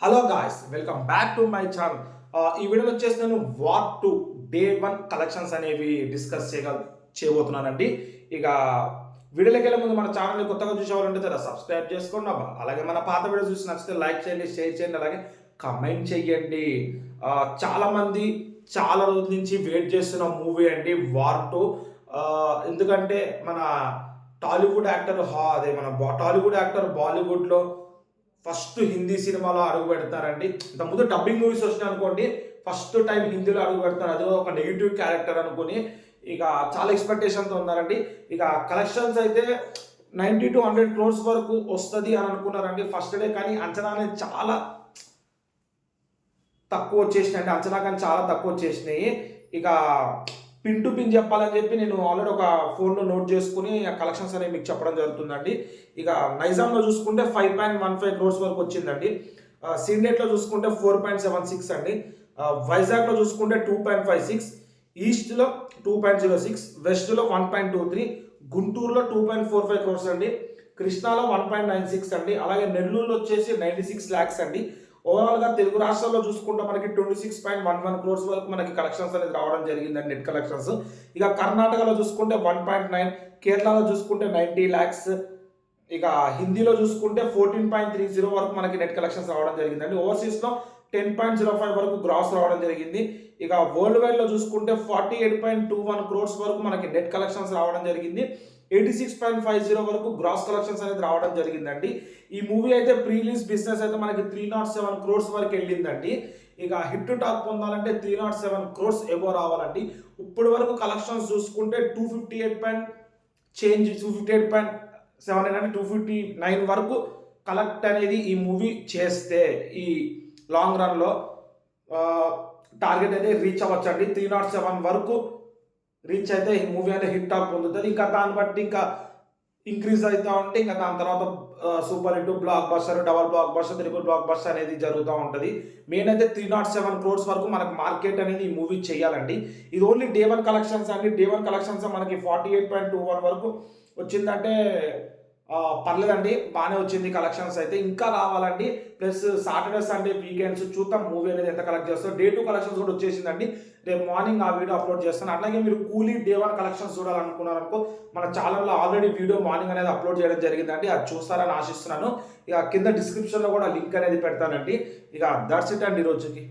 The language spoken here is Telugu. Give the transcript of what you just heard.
Hello guys, welcome back to my channel. ఈ వీడియోలో వచ్చేసి నేను వార్ 2 డే 1 కలెక్షన్స్ అనేవి డిస్కస్ చేయబోతున్నానండి. ఇక వీడియోలోకి వెళ్ళే ముందు మన ఛానల్ని కొత్తగా చూసేవాళ్ళంటే సబ్స్క్రైబ్ చేసుకోండి అబ్బా. అలాగే మన పాత వీడియోస్ చూసి నచ్చితే లైక్ చేయండి, షేర్ చేయండి, అలాగే కమెంట్ చేయండి. చాలామంది చాలా రోజుల నుంచి వెయిట్ చేస్తున్న మూవీ అండి వార్ 2. ఎందుకంటే మన టాలీవుడ్ యాక్టర్ టాలీవుడ్ యాక్టర్ బాలీవుడ్లో ఫస్ట్ హిందీ సినిమాలో అడుగు పెడతారండి. ఇంతకుముందు డబ్బింగ్ మూవీస్ వచ్చినాయి అనుకోండి, ఫస్ట్ టైం హిందీలో అడుగు పెడతారు. అది ఒక నెగిటివ్ క్యారెక్టర్ అనుకుని ఇక చాలా ఎక్స్పెక్టేషన్తో ఉన్నారండి. ఇక కలెక్షన్స్ అయితే 90 to 100 crores వరకు వస్తుంది అని అనుకున్నారండి ఫస్ట్ డే. కానీ అంచనా అనేది చాలా తక్కువ వచ్చేసినాయి అండి. అంచనా కానీ చాలా తక్కువ వచ్చేసినాయి. ఇక పిన్ టు పిన్ చెప్పాలని చెప్పి నేను ఆల్రెడీ ఒక ఫోన్లో నోట్ చేసుకుని ఆ కలెక్షన్స్ అనేవి మీకు చెప్పడం జరుగుతుందండి. ఇక నైజాంలో చూసుకుంటే 5.15 crores వరకు వచ్చిందండి. సీడెట్లో చూసుకుంటే 4.76 అండి. వైజాగ్లో చూసుకుంటే 2.56, ఈస్ట్లో 2.06, వెస్ట్లో 1.23, గుంటూరులో 2.45 crores అండి, కృష్ణాలో 1.96 అండి, అలాగే నెల్లూరులో వచ్చేసి 96 lakhs అండి. ఓవరాల్గా తెలుగు రాష్ట్రాల్లో చూసుకుంటే మనకి 26.11 crores వరకు మనకి కలెక్షన్స్ అనేది రావడం జరిగిందండి, నెట్ కలెక్షన్స్. ఇక కర్ణాటకలో చూసుకుంటే 1.9, కేరళలో చూసుకుంటే 90 lakhs, ఇక హిందీలో చూసుకుంటే 14.30 వరకు మనకి నెట్ కలెక్షన్స్ రావడం జరిగిందండి. ఓవర్సీస్లో 10.05 వరకు గ్రాస్ రావడం జరిగింది. ఇక వరల్డ్ వైడ్లో చూసుకుంటే 48.21 crores వరకు మనకి నెట్ కలెక్షన్స్ రావడం జరిగింది. 86.50 వరకు గ్రాస్ కలెక్షన్స్ అనేది రావడం జరిగిందండి. ఈ మూవీ అయితే ప్రీ రిలీజ్ బిజినెస్ అయితే మనకి 307 crores వరకు వెళ్ళిందండి. ఇక హిట్ టాక్ పొందాలంటే 307 crores ఎబో రావాలండి. ఇప్పటి వరకు కలెక్షన్స్ చూసుకుంటే 258.7 అంటే 259 వరకు కలెక్ట్ అనేది ఈ మూవీ చేస్తే ఈ లాంగ్ రన్లో టార్గెట్ అయితే రీచ్ అవ్వచ్చండి. 307 వరకు రీచ్ అయితే ఈ మూవీ అనేది హిట్ టాక్ పొందుతుంది. ఇంకా దాన్ని బట్టి ఇంకా ఇంక్రీజ్ అవుతూ ఉంటే ఇంకా దాని తర్వాత super hit, block buster, double block buster, triple block buster అనేది జరుగుతూ ఉంటుంది. మెయిన్ అయితే 307 crores వరకు మనకు మార్కెట్ అనేది ఈ మూవీ చేయాలండి. ఇది ఓన్లీ డే 1 కలెక్షన్స్ అండి. డే 1 కలెక్షన్స్ మనకి 48.21 వరకు వచ్చిందంటే పర్లేదండి, బాగానే వచ్చింది కలెక్షన్స్ అయితే. ఇంకా రావాలండి. ప్లస్ సాటర్డే సండే వీకెండ్స్ చూద్దాం మూవీ అనేది ఎంత కలెక్ట్ చేస్తాం. డే 2 కలెక్షన్స్ కూడా వచ్చేసిందండి. రేపు మార్నింగ్ ఆ వీడియో అప్లోడ్ చేస్తాను. అట్లాగే మీరు కూలీ డే 1 కలెక్షన్స్ చూడాలనుకున్నారనుకో మన ఛానల్లో ఆల్రెడీ వీడియో మార్నింగ్ అనేది అప్లోడ్ చేయడం జరిగిందండి. అది చూస్తారని ఆశిస్తున్నాను. ఇక కింద డిస్క్రిప్షన్లో కూడా లింక్ అనేది పెడతానండి. ఇక దట్స్ ఇట్ అండి ఈరోజుకి.